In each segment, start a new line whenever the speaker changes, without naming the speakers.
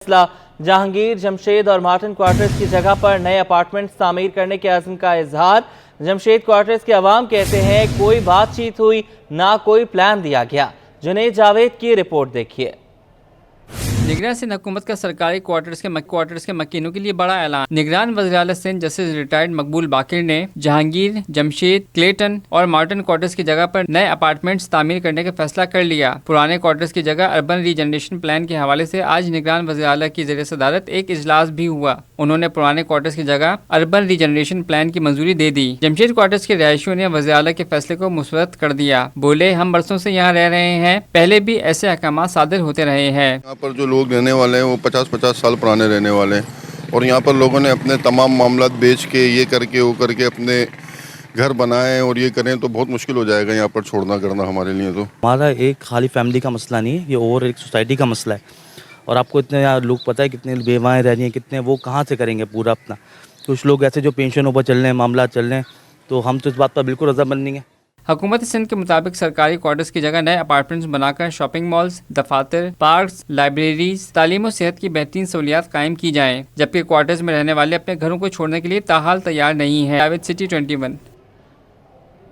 फैसला जहांगीर, जमशेद और Martin quarters की जगह पर नए अपार्टमेंट्स तामीर करने के अज़्म का इजहार। जमशेद क्वार्टर्स के अवाम कहते हैं कोई बातचीत हुई ना कोई प्लान दिया गया। जुनैद जावेद की रिपोर्ट देखिए।
निगरान सिंध हुकूमत का सरकारी क्वार्टर्स के मकीनों के लिए बड़ा ऐलान। निगरान वज़ीर-ए-आला सिंध जस्टिस रिटायर्ड मकबूल बाकिर ने जहांगीर, जमशेद, क्लेटन और मार्टिन क्वार्टर्स की जगह पर नए अपार्टमेंट्स तामीर करने का फैसला कर लिया। पुराने क्वार्टर्स की जगह अर्बन रीजनरेशन प्लान के हवाले से आज निगरान वज़ीर-ए-आला की ज़ेर सदारत एक इजलास भी हुआ। उन्होंने पुराने क्वार्टर्स की जगह अर्बन रीजनरेशन प्लान की मंजूरी दे दी। जमशेद क्वार्टर्स के रहायशियों ने वज़ीर-ए-आला के फैसले को मुस्तरद कर दिया। बोले, हम बरसों से यहाँ रह रहे हैं, पहले भी ऐसे अहकाम सादिर होते रहे हैं।
यहाँ पर जो लोग रहने वाले हैं वो 50-50 साल पुराने रहने वाले हैं और यहाँ पर लोगों ने अपने तमाम मामलात बेच के ये करके वो करके अपने घर बनाए और ये करें तो बहुत मुश्किल हो जाएगा यहाँ पर छोड़ना करना हमारे लिए। तो
हमारा एक खाली फैमिली का मसला नहीं है, ये और एक सोसाइटी का मसला है। और आपको इतने लोग पता है कितने बेवाएँ रह रही हैं, कितने वो कहाँ से करेंगे पूरा अपना। कुछ लोग ऐसे जो पेंशनों पर चल रहे हैं, मामला चल रहे हैं, तो हम तो इस बात पर बिल्कुल रज़ामंद नहीं है।
हुकूमत सिंध के मुताबिक सरकारी क्वार्टर्स की जगह नए अपार्टमेंट्स बनाकर शॉपिंग मॉल्स, दफातर, पार्क्स, लाइब्रेरीज, तालीम और सेहत की बेहतरीन सहूलियात कायम की जाएं, जबकि क्वार्टर्स में रहने वाले अपने घरों को छोड़ने के लिए ताहाल तैयार नहीं है। जावेद सिटी 21।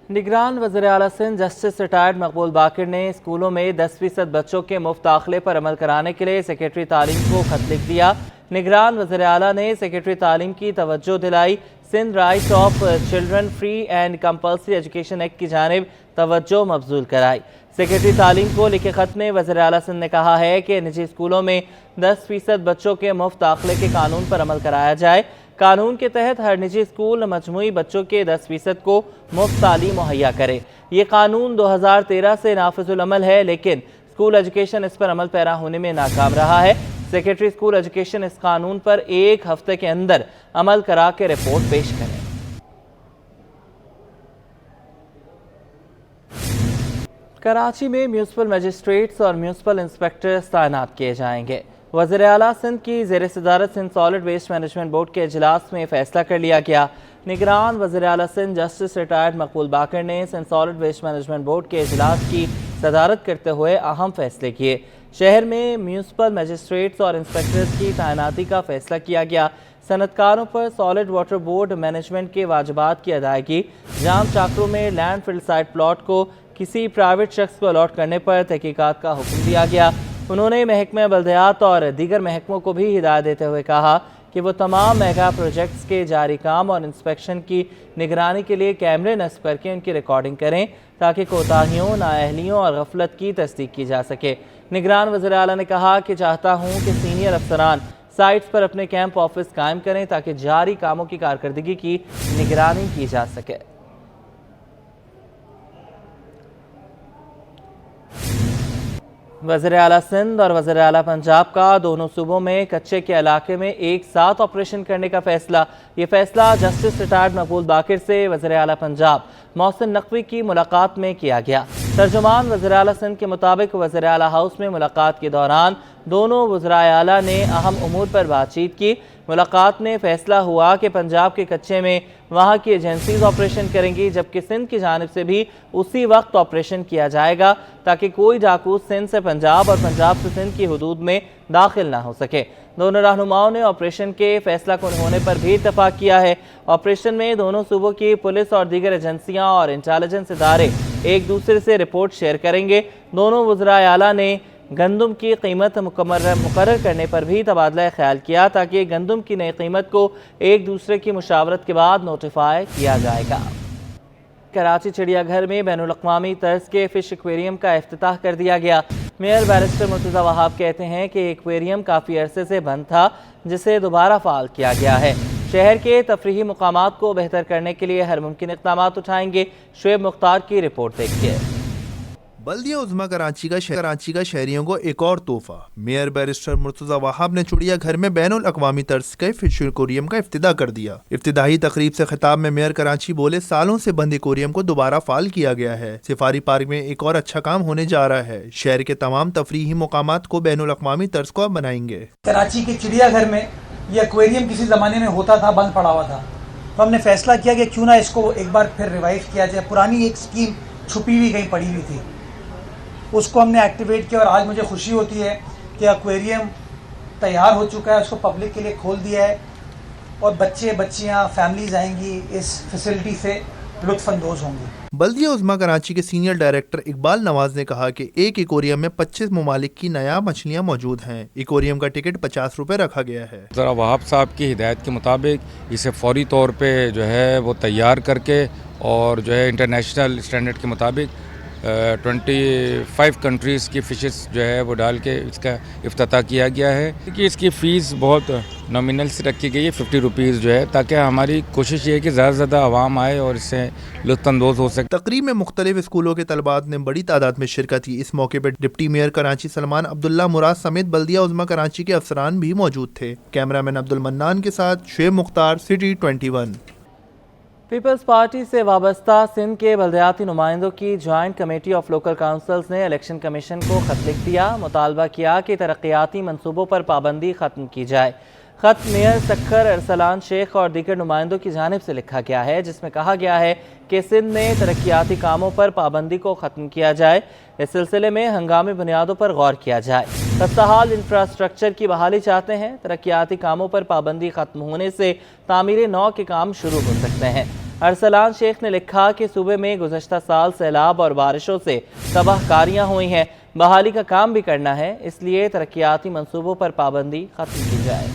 निगरान वज़ीर-ए-आला सिंध जस्टिस रिटायर्ड मकबूल बाकिर ने स्कूलों में 10% बच्चों के मुफ्त दाखिले पर अमल कराने के लिए सेक्रेटरी तालीम को खत लिख दिया। निगरान वज़ीर-ए-आला ने सेक्रेटरी तालीम की तवज्जो दिलाई। Sindh right of children free and compulsory education act की जानिब तवज्जो मबजूल कराई। सेक्रेटरी तालीम को लिखे खत में वज़ीर-ए-आला सिंध ने कहा है कि निजी स्कूलों में 10% बच्चों के मुफ्त दाखिले के कानून पर अमल कराया जाए। कानून के तहत हर निजी स्कूल मजमूई बच्चों के 10% को मुफ्त तालीम मुहैया करे। ये कानून 2013 से नाफिजुल अमल है, लेकिन स्कूल एजुकेशन इस पर अमल पैरा होने में नाकाम रहा है। सेक्रेटरी स्कूल एजुकेशन इस कानून पर 1 हफ्ते के अंदर अमल करा के रिपोर्ट पेश करें। कराची में म्यूनिसिपल मजिस्ट्रेट्स और म्यूनिसिपल इंस्पेक्टर्स तैनात किए जाएंगे। वज़ीर-ए-आला सिंध की ज़ेर सदारत Sindh solid waste management board के इजलास में फैसला कर लिया गया। निगरान वज़ीर-ए-आला सिंध जस्टिस रिटायर्ड मकबूल बाकिर ने Sindh solid waste management board के इजलास की सदारत करते हुए अहम फैसले किए। शहर में म्यूनिसिपल मजिस्ट्रेट्स और इंस्पेक्टर्स की तैनाती का फैसला किया गया। सनतकारों पर सॉलिड वाटर बोर्ड मैनेजमेंट के वाजिबात की अदायगी, जाम चाकरों में लैंड फिल साइड प्लॉट को किसी प्राइवेट शख्स को अलॉट करने पर तहकीकात का हुक्म दिया गया। उन्होंने महकमे बल्दियात और दीगर महकमों को भी हिदायत देते हुए कहा कि वो तमाम मेगा प्रोजेक्ट्स के जारी काम और इंस्पेक्शन की निगरानी के लिए कैमरे नस्ब करके उनकी रिकॉर्डिंग करें, ताकि कोताहियों, नाअहलियों और गफलत की तस्दीक की जा सके। निगरान वज़ीर-ए-आला ने कहा कि चाहता हूँ कि सीनियर अफसरान साइट्स पर अपने कैंप ऑफिस कायम करें, ताकि जारी कामों की कारकर्दगी की निगरानी की जा सके। वज़ीर-ए-आला सिंध और वज़ीर-ए-आला पंजाब का दोनों सूबों में कच्चे के इलाके में एक साथ ऑपरेशन करने का फैसला। ये फैसला जस्टिस रिटायर्ड मकबूल बाकिर से वज़ीर-ए-आला पंजाब मोहसिन नकवी की मुलाकात में किया गया। तर्जुमान वज़ीर-ए-आला सिंध के मुताबिक वज़ीर-ए-आला हाउस में मुलाकात के दौरान दोनों वज़ीर-ए-आला ने अहम उमूर पर बातचीत की। मुलाकात में फैसला हुआ कि पंजाब के कच्चे में वहाँ की एजेंसीज ऑपरेशन करेंगी, जबकि सिंध की जानिब से भी उसी वक्त ऑपरेशन किया जाएगा, ताकि कोई जासूस सिंध से पंजाब और पंजाब से सिंध की हुदूद में दाखिल ना हो सके। दोनों रहनुमाओं ने ऑपरेशन के फैसला कुन होने पर भी इत्तफाक किया है। ऑपरेशन में दोनों सूबों की पुलिस और दीगर एजेंसियाँ और इंटेलिजेंस इदारे एक दूसरे से रिपोर्ट शेयर करेंगे। दोनों वज़ीर-ए-आला ने गंदम की कीमत मुकर्रर करने पर भी तबादला ख्याल किया, ताकि गंदम की नई कीमत को एक दूसरे की मुशावरत के बाद नोटिफाई किया जाएगा। कराची चिड़ियाघर में बैनुल अक़वामी तर्ज के फिश एक्वेरियम का इफ्तिताह कर दिया गया। मेयर बैरिस्टर मुर्तज़ा वहाब कहते हैं कि एक्वेरियम काफ़ी अरसे से बंद था, जिसे दोबारा फ़ाल किया गया है। शहर के तफरीही मुकामात को बेहतर करने के लिए हर मुमकिन इक़दाम उठाएंगे। शुएब मुख्तार की रिपोर्ट देखिए।
बल्दिया उज़्मा कराची का शहरियों को एक और तोहफा। मेयर बैरिस्टर मुर्तज़ा वहाब ने चिड़ियाघर में बैनुल अक़वामी तर्ज के फिश एक्वेरियम का इफ्तिताह कर दिया। इफ्तिदाही तकरीब से खिताब में मेयर कराची बोले, सालों से बंद एक्वेरियम को दोबारा फाल किया गया है। सिफारी पार्क में एक और अच्छा काम होने जा रहा है। शहर के तमाम तफरीही मुकामात को बैनुल अक़वामी तर्ज को बनाएंगे।
कराची के चिड़ियाघर में ये एक्वेरियम किसी ज़माने में होता था, बंद पड़ा हुआ था, तो हमने फैसला किया कि क्यों ना इसको एक बार फिर रिवाइव किया जाए। पुरानी एक स्कीम छुपी हुई कहीं पड़ी हुई थी, उसको हमने एक्टिवेट किया और आज मुझे खुशी होती है कि एक्वेरियम तैयार हो चुका है, उसको पब्लिक के लिए खोल दिया है और बच्चे बच्चियां फैमिलीज आएंगी, इस फैसिलिटी से लुत्फानंदोज होंगी।
बल्दिया उज़्मा कराची के सीनियर डायरेक्टर इकबाल नवाज ने कहा कि एक एक्वेरियम में 25 ममालिक की नायाब मछलियां मौजूद हैं। एक्वेरियम का टिकट 50 रुपये रखा गया है।
ज़रा वहाब साहब की हिदायत के मुताबिक इसे फौरी तौर पे जो है वो तैयार करके और जो है इंटरनेशनल स्टैंडर्ड के मुताबिक 25 कंट्रीज़ की फ़िशेस जो है वो डाल के इसका इफ्तिताह किया गया है। कि इसकी फ़ीस बहुत नॉमिनल से रखी गई है, 50 रुपीज़ जो है, ताकि हमारी कोशिश ये है कि ज़्यादा से ज़्यादा आवाम आए और इससे लुत्फ़अंदोज़ हो सके।
तकरीब में मुख्तलिफ स्कूलों के तलबात ने बड़ी तादाद में शिरकत की। इस मौके पर डिप्टी मेयर कराची सलमान अब्दुल्ला मुराद समेत बल्दिया उज़्मा कराची के अफसरान भी मौजूद थे। कैमरामैन अब्दुल मन्नान के साथ शुएब मुख्तार, सिटी 21।
पीपल्स पार्टी से वाबस्ता सिंध के बल्दियाती नुमाइंदों की joint committee of local councils ने इलेक्शन कमीशन को खत लिख दिया। मुतालबा किया कि तरक्याती मंसूबों पर पाबंदी ख़त्म की जाए। ख़त मेयर सक्खर अरसलान शेख और दीगर नुमाइंदों की जानिब से लिखा गया है, जिसमें कहा गया है कि सिंध में तरक्याती कामों पर पाबंदी को ख़त्म किया जाए। इस सिलसिले में हंगामी बुनियादों पर गौर किया जाए। खस्ताहाल इंफ्रास्ट्रक्चर की बहाली चाहते हैं। तरक्याती कामों पर पाबंदी ख़त्म होने से तामीर नौ के काम शुरू हो सकते हैं। अरसलान शेख ने लिखा कि सूबे में गुज़श्ता साल सैलाब और बारिशों से तबाहकारियाँ हुई हैं। बहाली का काम भी करना है, इसलिए तरक्याती मंसूबों पर पाबंदी ख़त्म की जाए।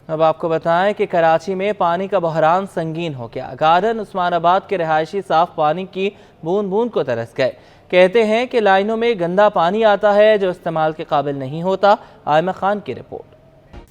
अब आपको बताएं कि कराची में पानी का बहरान संगीन हो गया। गार्डन उस्मानाबाद के रहायशी साफ पानी की बूंद बूंद को तरस गए। कहते हैं कि लाइनों में गंदा पानी आता है जो इस्तेमाल के काबिल नहीं होता। आयमा खान की रिपोर्ट।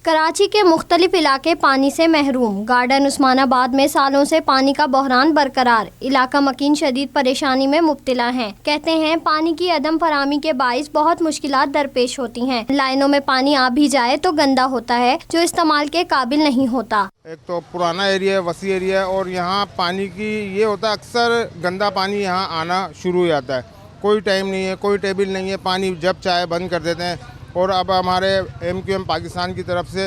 कराची के मुख्तलिफ इलाके पानी से महरूम। गार्डन उस्मानाबाद में सालों से पानी का बहरान बरकरार। इलाका मकीन शदीद परेशानी में मुब्तला हैं। कहते हैं पानी की अदम फरामी के बाइस बहुत मुश्किलात दरपेश होती हैं। लाइनों में पानी आ भी जाए तो गंदा होता है जो इस्तेमाल के काबिल नहीं होता।
एक तो पुराना एरिया है, वसी एरिया है और यहाँ पानी की ये होता है, अक्सर गंदा पानी यहाँ आना शुरू हो जाता है। कोई टाइम नहीं है, कोई टेबल नहीं है, पानी जब चाहे बंद कर देते हैं। और अब हमारे MQM पाकिस्तान की तरफ से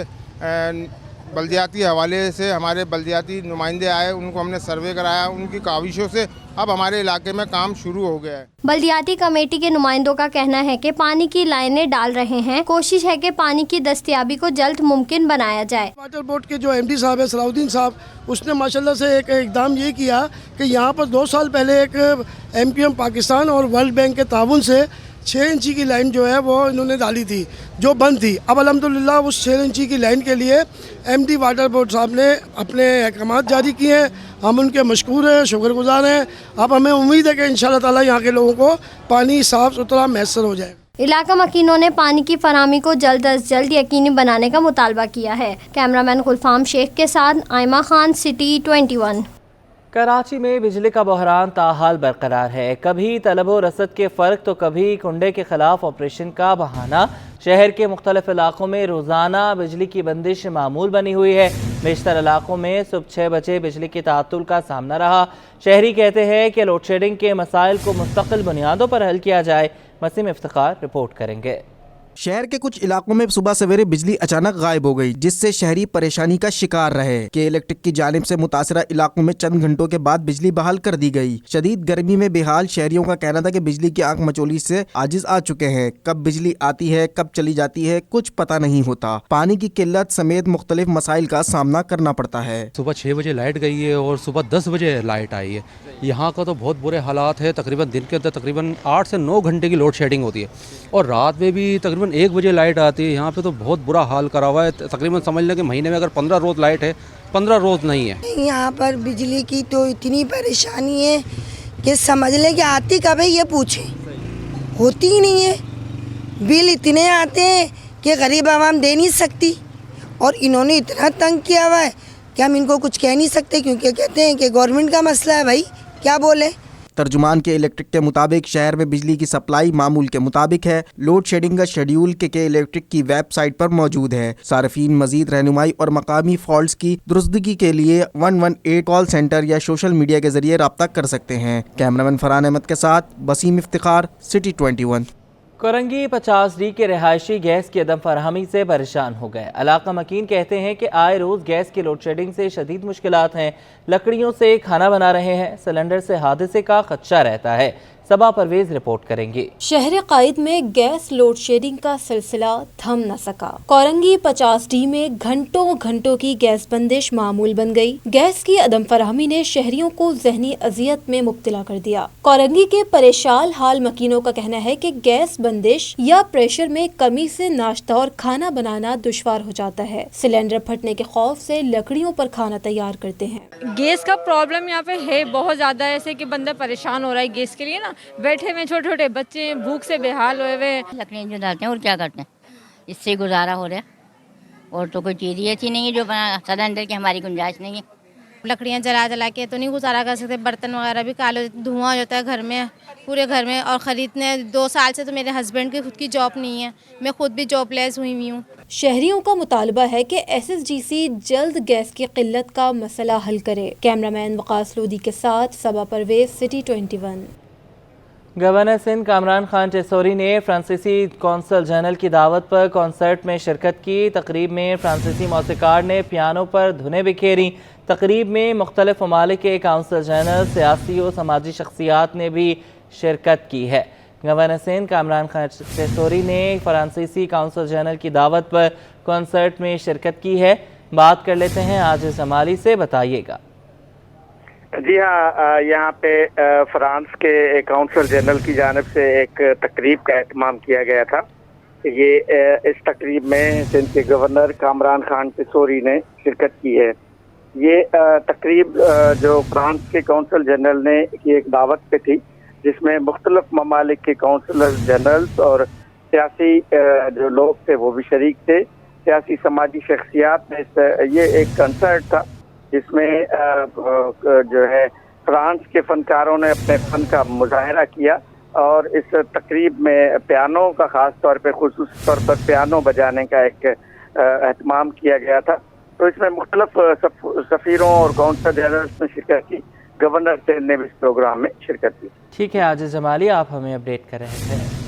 बल्दियाती हवाले से हमारे बल्दियाती नुमाइंदे आए, उनको हमने सर्वे कराया। उनकी काविशों से अब हमारे इलाके में काम शुरू हो गया है।
बल्दियाती कमेटी के नुमाइंदों का कहना है कि पानी की लाइनें डाल रहे हैं। कोशिश है कि पानी की दस्तयाबी को जल्द मुमकिन बनाया जाए।
वाटर बोर्ड के जो MD साहब है सलाउद्दीन साहब, उसने माशाल्लाह से एक इकदाम ये किया कि यहाँ पर 2 साल पहले एक MQM पाकिस्तान और वर्ल्ड बैंक के ताउन से 6 इंची की लाइन जो है वो इन्होंने डाली थी जो बंद थी। अब अल्हम्दुलिल्लाह उस 6 इंची की लाइन के लिए MD वाटर बोर्ड साहब ने अपने अहकामात जारी किए हैं। हम उनके मशकूर हैं, शुक्रगुजार हैं। अब हमें उम्मीद है कि इंशाअल्लाह ताला यहाँ के लोगों को पानी साफ़ सुथरा मैसर हो जाए।
इलाका मकीनों ने पानी की फरामी को जल्द अज जल्द यकीनी बनाने का मुतालबा किया है। कैमरामैन गुलफाम शेख के साथ आयमा खान, सिटी 21।
कराची में बिजली का बहरान ताहाल बरकरार है। कभी तलब व रसद के फ़र्क तो कभी कुंडे के खिलाफ ऑपरेशन का बहाना। शहर के मुख्तलिफ इलाकों में रोज़ाना बिजली की बंदिश मामूल बनी हुई है। बेशतर इलाकों में सुबह 6 बजे बिजली की ताअत्तुल का सामना रहा। शहरी कहते हैं कि लोड शेडिंग के मसाइल को मुस्तकिल बुनियादों पर हल किया जाए। वसीम इफ्तिखार रिपोर्ट करेंगे।
शहर के कुछ इलाकों में सुबह सवेरे बिजली अचानक गायब हो गई, जिससे शहरी परेशानी का शिकार रहे। के इलेक्ट्रिक की जानिब से मुतासरा इलाकों में चंद घंटों के बाद बिजली बहाल कर दी गई। शदीद गर्मी में बेहाल शहरियों का कहना था कि बिजली की आंख मचोली से आजिज आ चुके हैं। कब बिजली आती है, कब चली जाती है, कुछ पता नहीं होता। पानी की किल्लत समेत मुख्तलिफ मसाइल का सामना करना पड़ता है।
सुबह 6 बजे लाइट गई है और सुबह 10 बजे लाइट आई है। यहाँ का तो बहुत बुरे हालात है। तकरीबन दिन के अंदर तकरीबन 8 से 9 घंटे की लोड शेडिंग होती है और रात में भी तकरीबन 1 बजे लाइट आती है। यहाँ पे तो बहुत बुरा हाल करा हुआ है। तकरीबन समझ लें कि महीने में अगर 15 रोज़ लाइट है, 15 रोज़ नहीं है।
यहाँ पर बिजली की तो इतनी परेशानी है कि समझ लें कि आती कब है ये पूछें, होती ही नहीं है। बिल इतने आते हैं कि गरीब आवाम दे नहीं सकती और इन्होंने इतना तंग किया हुआ है कि हम इनको कुछ कह नहीं सकते, क्योंकि कहते हैं कि गवर्नमेंट का मसला है। भाई क्या बोले।
तर्जुमान के इलेक्ट्रिक के मुताबिक शहर में बिजली की सप्लाई मामूल के मुताबिक है। लोड शेडिंग का शेड्यूल के इलेक्ट्रिक की वेबसाइट पर मौजूद है। सार्फिन मजीद रहनुमाई और मकामी फॉल्ट्स की दुरुस्तगी के लिए 118 कॉल सेंटर या सोशल मीडिया के जरिए रब्ता कर सकते हैं। कैमरामैन फरहान अहमद के साथ वसीम इफ्तिखार, सिटी 21।
कोरंगी 50D के रिहायशी गैस की अदम फराहमी से परेशान हो गए। इलाका मकीन कहते हैं कि आए रोज़ गैस की लोड शेडिंग से शदीद मुश्किलात हैं। लकड़ियों से खाना बना रहे हैं। सिलेंडर से हादसे का खदशा रहता है। सबा परवेज रिपोर्ट करेंगी।
शहर कायद में गैस लोड शेडिंग का सिलसिला थम न सका। कोरंगी 50D में घंटों घंटों की गैस बंदिश मामूल बन गई। गैस की अदम फराहमी ने शहरियों को जहनी अजियत में मुब्तला कर दिया। कोरंगी के परेशान हाल मकीनों का कहना है कि गैस बंदिश या प्रेशर में कमी से नाश्ता और खाना बनाना दुश्वार हो जाता है। सिलेंडर फटने के खौफ से लकड़ियों पर खाना तैयार करते हैं।
गैस का प्रॉब्लम यहाँ पे है बहुत ज़्यादा, ऐसे कि बंदा परेशान हो रहा है गैस के लिए ना। बैठे हुए छोटे छोटे बच्चे भूख से बेहाल हुए हुए।
लकड़ियाँ जो डालते हैं और क्या करते हैं, इससे गुजारा हो रहा है। और तो कोई चीज़ ही ऐसी नहीं है जो बना सिलेंडर की हमारी गुंजाइश नहीं है।
लकड़ियाँ जला जला के तो नहीं गुजारा कर सकते, बर्तन वगैरह भी काले धुआं हो जाता है घर में, पूरे घर में। और ख़रीदने 2 साल से तो मेरे हस्बैंड की खुद की जॉब नहीं है, मैं खुद भी जॉबलेस हुई हूँ।
शहरियों का मुतालबा है कि SSGC जल्द गैस की किल्लत का मसला हल करे। कैमरामैन वकास लोधी के साथ सबा परवेज, सिटी 21।
गवर्नर सिंध कामरान खान टेसोरी ने फ्रांसीसी कौंसल जनरल की दावत पर कॉन्सर्ट में शिरकत की। तकरीब में फ्रांसीसी मौसीकार ने पियानो पर धुनें बिखेरी। तकरीब में मुख्तलिफ ममालिक के कौंसल जनरल, सियासी और समाजी शख्सियात ने भी शिरकत की है। गवर्नर सिंध कामरान खान टेसोरी ने फ्रांसीसी कौंसल जनरल की दावत पर कॉन्सर्ट में शिरकत की है। बात कर लेते हैं आजिज़ जमाली से, बताइएगा।
जी हाँ, यहाँ पे फ्रांस के कौंसल जनरल की जानिब से एक तकरीब का एहतमाम किया गया था। ये इस तकरीब में सिंध के गवर्नर कामरान खान टेसोरी ने शिरकत की है। ये तकरीब जो फ्रांस के कौंसल जनरल ने की एक दावत पे थी, जिसमें मुख्तलिफ ममालिक के कौंसल जनरल्स और सियासी जो लोग थे वो भी शरीक थे। सियासी समाजी शख्सियात में ये एक कंसर्ट था जिसमें जो है फ्रांस के फनकारों ने अपने फन का मुजाहरा किया। और इस तकरीब में पियानो का ख़ास तौर पे खुसूसी तौर पर पियानो बजाने का एक एहतमाम किया गया था। तो इसमें मुख्तलिफ सफ़ीरों और कौंसल जनरल्स ने शिरकत की। गवर्नर सिंध ने भी इस प्रोग्राम में शिरकत की।
ठीक है आजिज़ जमाली, आप हमें अपडेट कर रहे थे।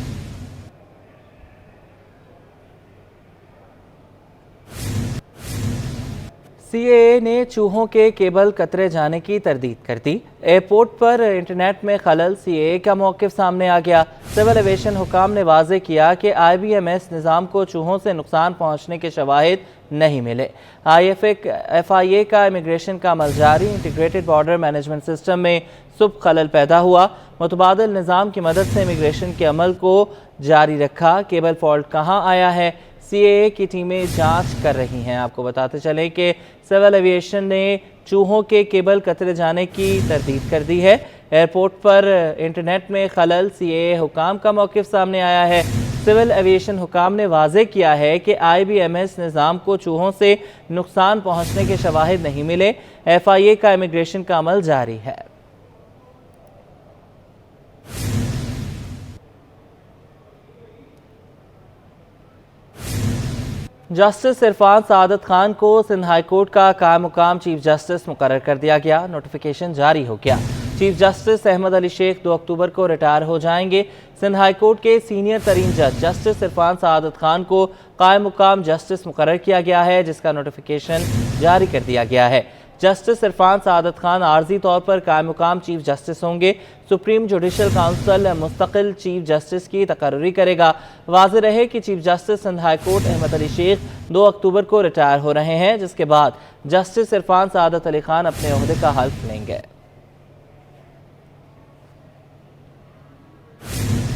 CAA ने चूहों के केबल कतरे जाने की तरदीद कर दी। एयरपोर्ट पर इंटरनेट में खलल, CAA का मौक़िफ़ सामने आ गया। सिविल एविएशन हुकाम ने वाज़े किया कि IBMS निज़ाम को चूहों से नुकसान पहुँचने के शवाहिद नहीं मिले। FIA का इमिग्रेशन का अमल जारी। इंटीग्रेटेड बॉर्डर मैनेजमेंट सिस्टम में सुबह खलल पैदा हुआ। मुतबादिल निज़ाम की मदद से इमिग्रेशन के अमल को जारी रखा। केबल फॉल्ट कहाँ आया है, CAA की टीमें जांच कर रही हैं। आपको बताते चलें कि सिविल एविएशन ने चूहों के केबल कतरे जाने की तरदीद कर दी है। एयरपोर्ट पर इंटरनेट में खलल, CAA हुकाम का मौक़िफ़ सामने आया है। सिविल एविएशन हुकाम ने वाज़े किया है कि IBMS निज़ाम को चूहों से नुकसान पहुँचने के शवाहिद नहीं मिले। FIA का इमिग्रेशन का अमल जारी है। जस्टिस इरफान सादत खान को सिंध हाई कोर्ट का कायम मुकाम चीफ जस्टिस मुकर्रर कर दिया गया। नोटिफिकेशन जारी हो गया। Chief justice Ahmad Ali Shaikh 2 October को रिटायर हो जाएंगे। सिंध हाई कोर्ट के सीनियर तरीन जज जस्टिस इरफान सादत खान को कायम मुकाम जस्टिस मुकर्रर किया गया है, जिसका नोटिफिकेशन जारी कर दिया गया है। जस्टिस इरफान सादत खान आर्जी तौर पर कायम मुकाम चीफ जस्टिस होंगे। सुप्रीम जुडिशल काउंसिल मुस्तकिल चीफ जस्टिस की तकर्री करेगा। वाज़ेह रहे कि chief justice Sindh high court Ahmed Ali Shaikh 2 October को रिटायर हो रहे हैं, जिसके बाद जस्टिस इरफान सादत अली खान अपने ओहदे का हल्फ लेंगे।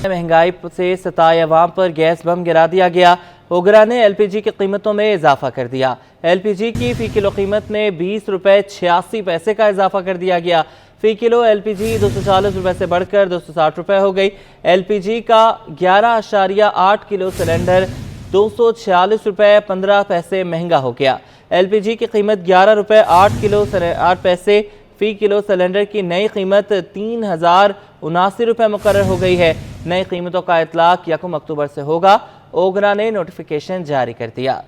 महंगाई से सताए अवाम पर गैस बम गिरा दिया गया। ओगरा ने LPG की कीमतों में इजाफा कर दिया। LPG की फ़ी किलो कीमत में 20 रुपये 86 पैसे का इजाफा कर दिया गया। फ़ी किलो LPG 240 रुपये से बढ़कर 260 रुपये हो गई। LPG का 11.8 किलो सिलेंडर 246 रुपये 15 पैसे महंगा हो गया। LPG की कीमत 11 रुपये 8 किलो 8 पैसे फ़ी किलो सिलेंडर की नई कीमत 3079 रुपये मुकर्रर हो गई है। नई कीमतों का इतलाक 1 अक्टूबर से होगा। ओगरा ने नोटिफिकेशन जारी कर दिया।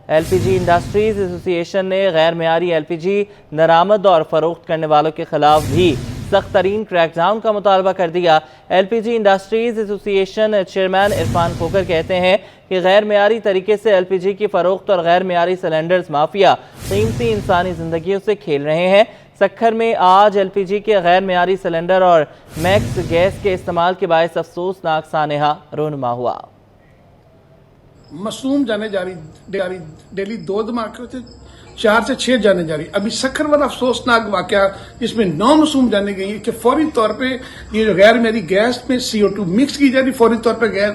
LPG इंडस्ट्रीज एसोसिएशन ने गैर मेयारी LPG दरामद और फरोख्त करने वालों के खिलाफ भी सख्त तरीन क्रैकडाउन का मुतालबा कर दिया। LPG industries association chairman Irfan Khokhar कहते हैं कि गैर मेयारी तरीके से LPG की फरोख्त और गैर मेयारी सिलेंडर्स माफिया कीमती इंसानी जिंदगियों से खेल रहे हैं। سکھر میں آج LPG کے غیر معیاری سلنڈر اور میکس گیس کے استعمال کے باعث افسوسناک سانحہ رونما ہوا۔
مصوم جانے جاری ڈیلی 2 دھماکے ہوتے، 4 سے 6 جانے جاری۔ ابھی سکھر والا افسوسناک واقعہ جس میں 9 معصوم جانے گئی کہ فوری طور پہ یہ جو غیر معیاری گیس میں CO2 مکس کی جائے، فوری طور پہ غیر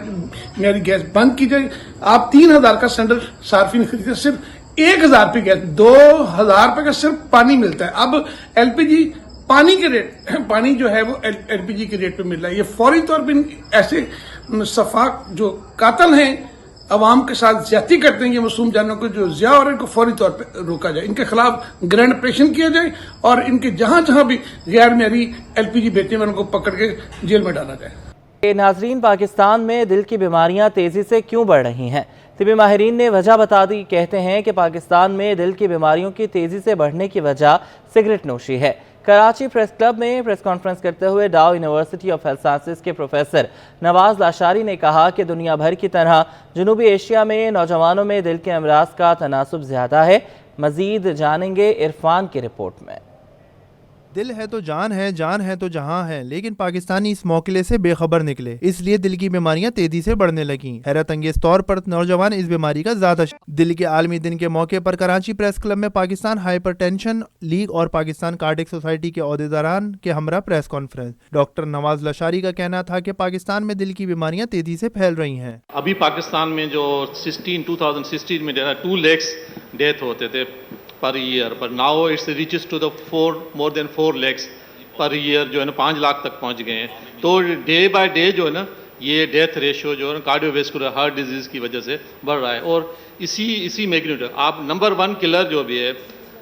معیاری گیس بند کی جائے۔ آپ 3000 کا سلنڈر صارفین خریدتے، صرف 1000 روپے گیس، 2000 روپے کا صرف پانی ملتا ہے۔ اب LPG پانی کے ریٹ، پانی جو ہے وہ LPG کے ریٹ پہ مل رہا ہے۔ یہ فوری طور پہ ایسے صفاق جو قاتل ہیں، عوام کے ساتھ زیادتی کرتے ہیں، یہ معصوم جانوں کو جو ضیاء ہو رہے ہیں کو فوری طور پہ روکا جائے، ان کے خلاف گرینڈ آپریشن کیا جائے اور ان کے جہاں جہاں بھی غیر معیاری LPG بیچنے والوں کو پکڑ کے جیل میں ڈالا جائے۔
ناظرین، پاکستان میں دل کی بیماریاں تیزی سے کیوں بڑھ رہی ہیں؟ طبی ماہرین نے وجہ بتا دی، کہتے ہیں کہ پاکستان میں دل کی بیماریوں کی تیزی سے بڑھنے کی وجہ سگریٹ نوشی ہے۔ کراچی پریس کلب میں پریس کانفرنس کرتے ہوئے ڈاؤ یونیورسٹی آف ہیلتھ سائنسز کے پروفیسر نواز لاشاری نے کہا کہ دنیا بھر کی طرح جنوبی ایشیا میں نوجوانوں میں دل کے امراض کا تناسب زیادہ ہے۔ مزید جانیں گے عرفان کی رپورٹ میں۔
دل ہے تو جان ہے، جان ہے تو جہاں ہے، لیکن پاکستانی اس موقعے سے بے خبر نکلے، اس لیے دل کی بیماریاں تیزی سے بڑھنے لگیں۔ حیرت انگیز طور پر نوجوان اس بیماری کا زیادہ دل کے عالمی دن کے موقع پر کراچی پریس کلب میں پاکستان ہائپر ٹینشن لیگ اور پاکستان کارڈک سوسائٹی کے عہدیداران کے ہمراہ پریس کانفرنس، ڈاکٹر نواز لاشاری کا کہنا تھا کہ پاکستان میں دل کی بیماریاں تیزی سے پھیل رہی ہیں۔
ابھی پاکستان میں جو 2016 میں 2 lakhs ڈیتھ ہوتے تھے پر ایئر، پر now it's reaches to the more than 4 lakhs per year, جو ہے نا 5 لاکھ تک پہنچ گئے ہیں۔ تو ڈے بائی ڈے جو ہے نا یہ ڈیتھ ریشو جو ہے نا کارڈیو ویسکولر ہارٹ ڈیزیز کی وجہ سے بڑھ رہا ہے، اور اسی میگنیٹیوڈ آپ نمبر 1 کلر جو بھی ہے،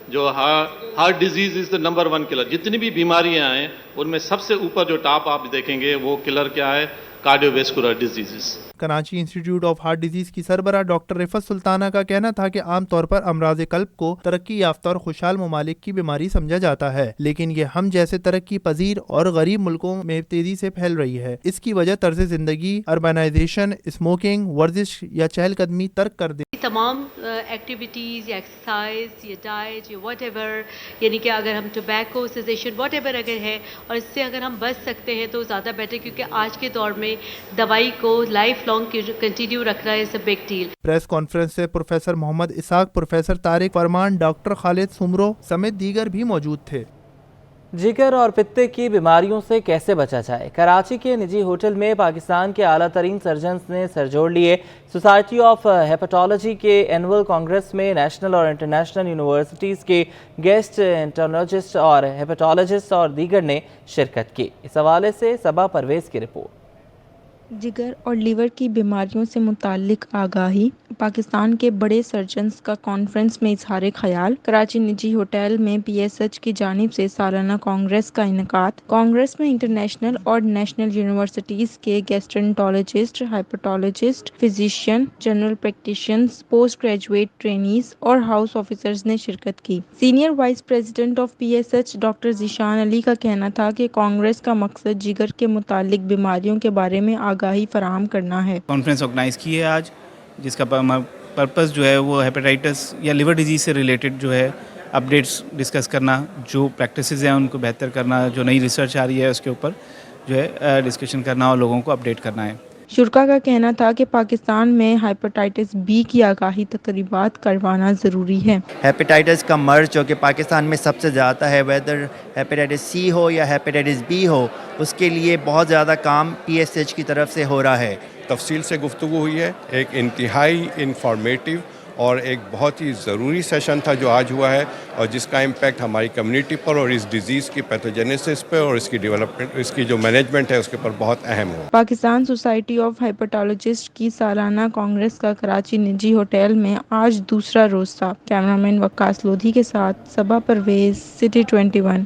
جو heart disease is the number 1 colour. جتنی بھی بیماریاں ہیں ان میں سب سے اوپر جو ٹاپ آپ دیکھیں گے وہ کلر کیا ہے، cardio vascular diseases.
Karachi institute of heart disease کی سربراہ ڈاکٹر رفعت سلطانہ کا کہنا تھا کہ عام طور پر امراض قلب کو ترقی یافتہ اور خوشحال ممالک کی بیماری سمجھا جاتا ہے، لیکن یہ ہم جیسے ترقی پذیر اور غریب ملکوں میں تیزی سے پھیل رہی ہے۔ اس کی وجہ طرز زندگی، اربنائزیشن، اسموکنگ، ورزش یا چہل قدمی ترک کر دے۔
تمام ایکٹیویٹیز یا ایکسرسائز یا ڈائٹ یا واٹ ایور، یعنی کہ اگر ہم ٹوبیکو سیزیشن واٹ ایور اگر ہے اور اس سے اگر ہم بچ سکتے ہیں تو زیادہ بیٹر، کیونکہ آج کے دور میں دوائی کو لائف لانگ کنٹینیو رکھنا is a big deal.
Press conference سے professor Muhammad Ishaq, professor Tariq Farman, doctor خالد سمرو سمیت دیگر بھی موجود تھے۔
جگر اور پتے کی بیماریوں سے کیسے بچا جائے؟ کراچی کے نجی ہوٹل میں پاکستان کے اعلیٰ ترین سرجنز نے سر جوڑ لیے۔ سوسائٹی آف ہیپاٹالوجی کے اینول کانگریس میں نیشنل اور انٹرنیشنل یونیورسٹیز کے گیسٹ انٹرنالوجسٹ اور ہیپاٹالوجسٹ اور دیگر نے شرکت کی۔ اس حوالے سے صبا پرویز کی رپورٹ۔
جگر اور لیور کی بیماریوں سے متعلق آگاہی، پاکستان کے بڑے سرجنز کا کانفرنس میں اظہار خیال۔ کراچی نجی ہوٹل میں PSH کی جانب سے سالانہ کانگریس کا انعقاد۔ کانگریس میں انٹرنیشنل اور نیشنل یونیورسٹیز کے gastroenterologist, hepatologist, physician, general practitioners, post graduate trainees اور ہاؤس آفیسرز نے شرکت کی۔ Senior vice president of PSH doctor Zeeshan Ali کا کہنا تھا کہ کانگریس کا مقصد جگر کے متعلق بیماریوں کے بارے میں آگاہی فراہم کرنا ہے۔
کانفرنس آرگنائز کی ہے آج، جس کا پرپس جو ہے وہ ہیپاٹائٹس یا لیور ڈیزیز سے ریلیٹڈ جو ہے اپڈیٹس ڈسکس کرنا، جو پریکٹسز ہیں ان کو بہتر کرنا، جو نئی ریسرچ آ رہی ہے اس کے اوپر جو ہے ڈسکشن کرنا اور لوگوں کو اپڈیٹ کرنا ہے۔
شرکا کا کہنا تھا کہ پاکستان میں ہیپاٹائٹس B کی آگاہی تقریبات کروانا ضروری ہے۔
ہیپاٹائٹس کا مرض جو کہ پاکستان میں سب سے زیادہ ہے، ویدر ہیپاٹائٹس C ہو یا ہیپاٹائٹس B ہو، اس کے لیے بہت زیادہ کام PSH کی طرف سے ہو رہا ہے۔
تفصیل سے گفتگو ہوئی ہے، ایک انتہائی انفارمیٹیو اور ایک بہت ہی ضروری سیشن تھا جو آج ہوا ہے، اور جس کا امپیکٹ ہماری کمیونٹی پر اور اس ڈیزیز کی پیتھوجینیسس پہ اور اس کی ڈیولپمنٹ، اس کی جو مینجمنٹ ہے اس کے پر بہت اہم ہو۔
پاکستان سوسائٹی آف ہیپاٹالوجسٹ کی سالانہ کانگریس کا کراچی نجی ہوٹل میں آج دوسرا روز تھا۔ کیمرامین وقاص لودھی کے ساتھ صبا پرویز، سٹی 21۔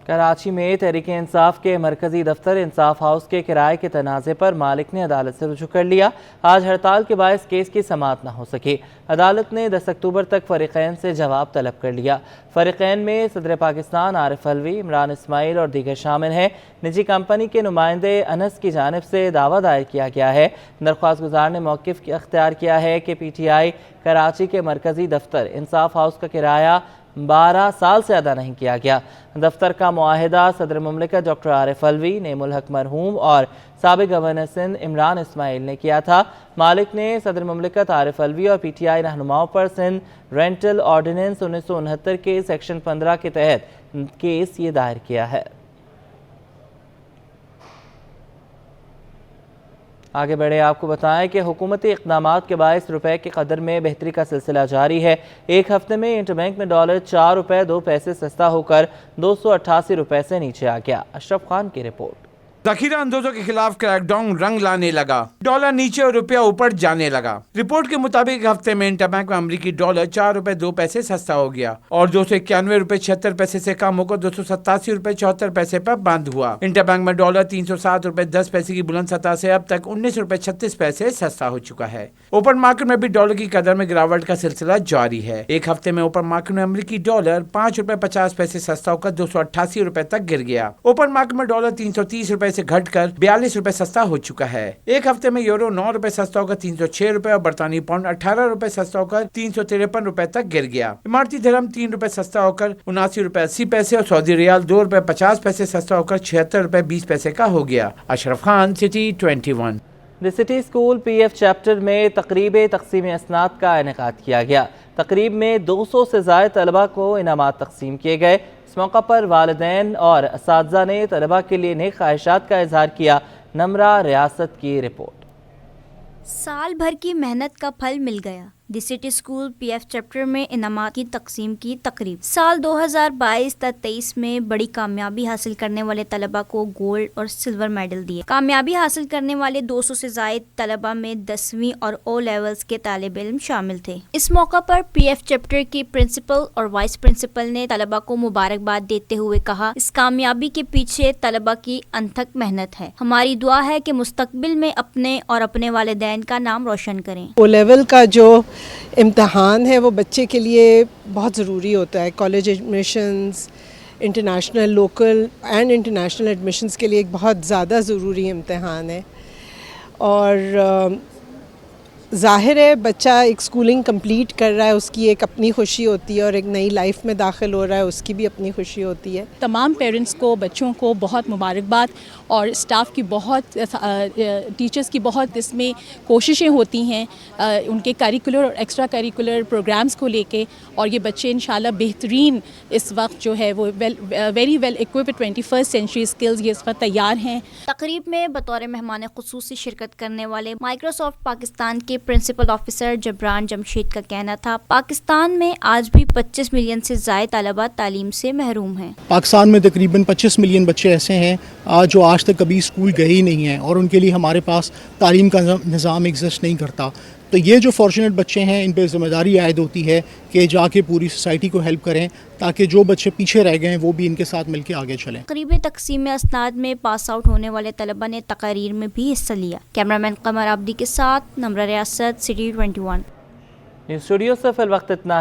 کراچی میں تحریک انصاف کے مرکزی دفتر انصاف ہاؤس کے کرائے کے تنازع پر مالک نے عدالت سے رجوع کر لیا۔ آج ہڑتال کے باعث کیس کی سماعت نہ ہو سکی۔ عدالت نے 10 اکتوبر تک فریقین سے جواب طلب کر لیا۔ فریقین میں صدر پاکستان عارف الوی، عمران اسماعیل اور دیگر شامل ہیں۔ نجی کمپنی کے نمائندے انس کی جانب سے دعویٰ دائر کیا گیا ہے۔ درخواست گزار نے موقف اختیار کیا ہے کہ PTI کراچی کے مرکزی دفتر انصاف ہاؤس کا کرایہ 12 साल से अदा नहीं किया गया। दफ्तर का मुआहिदा सदर मुमलिकत डॉक्टर आरिफ अलवी, नेमुल हक मरहूम और साबिक गवर्नर सिंध इमरान इस्माइल ने किया था। मालिक ने सदर मुमलिकत आरिफ अलवी और PTI रहनुमाओं पर सिंध रेंटल ऑर्डिनेंस 1969 के सेक्शन 15 के तहत केस ये दायर किया है। आगे बढ़े आपको बताएं कि हुकूमती इक़दामात के बायस रुपए की कदर में बेहतरी का सिलसिला जारी है। एक हफ्ते में इंटरबैंक में डॉलर 4 रुपए 2 पैसे सस्ता होकर 288 रुपए से नीचे आ गया। अशरफ खान की रिपोर्ट।
ज़ख़ीरा अंदोज़ों के खिलाफ क्रैकडाउन रंग लाने लगा, डॉलर नीचे और रुपया ऊपर जाने लगा। रिपोर्ट के मुताबिक हफ्ते में इंटरबैंक में अमरीकी डॉलर 4 रुपए 2 पैसे सस्ता हो गया और 291 रुपए 76 पैसे से कम होकर 287 रुपए 74 पैसे पर बंद हुआ। इंटरबैंक में डॉलर 307 रुपए 10 पैसे की बुलंद सतह से अब तक 19 रुपए 36 पैसे सस्ता हो चुका है। ओपन मार्केट में भी डॉलर की कदर में गिरावट का सिलसिला जारी है। एक हफ्ते में ओपन मार्केट में अमरीकी डॉलर 5 रुपए 50 पैसे सस्ता होकर 288 रुपए तक गिर गया। ओपन मार्केट में डॉलर 330 रुपए से घटकर 42 रुपए सस्ता हो चुका है। एक हफ्ते में यूरो 9 रुपए सस्ता होकर 306 रुपए और बरतानी पाउंड 18 रुपए सस्ता होकर 353 रुपए तक गिर गया। इमारती दिरहम 3 रुपए सस्ता होकर 79 रुपए 80 पैसे और सऊदी रियाल 2 रुपए 50 पैसे सस्ता होकर 76 रुपए 20 पैसे का हो गया। Ashraf Khan, city 21।
The city school PF chapter में तकरीब तकसीम असनाद का इनेकाद किया गया। तकरीब में 200 से ज़ायद तलबा को इनामात तकसीम किए गए। इस मौका पर वालिदैन और असातिज़ा ने तलबा के लिए नेक ख्वाहिशात का इजहार किया। नमरा रियासत की रिपोर्ट।
साल भर की मेहनत का फल मिल गया। The city school PF chapter में इनामात की तकसीम की तकरीब। साल 2022-23 में बड़ी कामयाबी हासिल करने वाले तलबा को गोल्ड और सिल्वर मेडल दिए। कामयाबी हासिल करने वाले 200 से ज़ायद तलबा में 10वीं और O लेवल्स के तालिब इल्म शामिल थे। इस मौका पर PF चैप्टर की प्रिंसिपल और वाइस प्रिंसिपल ने तलबा को मुबारकबाद देते हुए कहा, इस कामयाबी के पीछे तलबा की अनथक मेहनत है। हमारी दुआ है कि मुस्तकबिल में अपने और अपने वालिदैन का नाम रोशन करें।
O लेवल का जो इम्तहान है वो बच्चे के लिए बहुत ज़रूरी होता है। College admissions, international, local and international admissions के लिए एक बहुत ज़्यादा ज़रूरी इम्तहान है और ज़ाहिर है बच्चा एक स्कूलिंग कंप्लीट कर रहा है, उसकी एक अपनी खुशी होती है और एक नई लाइफ में दाखिल हो रहा है, उसकी भी अपनी खुशी होती है।
तमाम पेरेंट्स को, बच्चों को बहुत मुबारकबाद और स्टाफ की बहुत, टीचर्स की बहुत इसमें कोशिशें होती हैं उनके करिकुलर और एक्स्ट्रा करिकुलर प्रोग्राम्स को लेके और ये बच्चे इंशाल्लाह बेहतरीन इस वक्त जो है वो very well equipped 21st century skills ये इस वक्त तैयार हैं।
तकरीब में बतौर मेहमान खुसूसी शिरकत करने वाले माइक्रोसॉफ्ट पाकिस्तान के प्रिंसिपल ऑफिसर जबरान जमशेद का कहना था, पाकिस्तान में आज भी 25 मिलियन से ज़ायद तलबा तालीम से महरूम हैं।
पाकिस्तान में तकरीबन 25 मिलियन बच्चे ऐसे हैं जो आज तक कभी स्कूल गए ही नहीं हैं और उनके लिए हमारे पास तालीम का निज़ाम एग्जिस्ट नहीं करता। तो ये जो फॉर्चुनेट बच्चे हैं इन पर ज़िम्मेदारी आयद होती है कि जाके पूरी सोसाइटी को हेल्प करें ताकि जो बच्चे पीछे रह गए हैं वो भी इनके साथ मिलकर आगे चलें।
तकरीब तकसीम असनाद में पास आउट होने वाले तलबा ने तकारीर में भी हिस्सा लिया। कैमरामैन कमर आबदी के साथ नमरा रियासत, सिटी 21।
न्यूज़ स्टूडियो से फिल वक्त इतना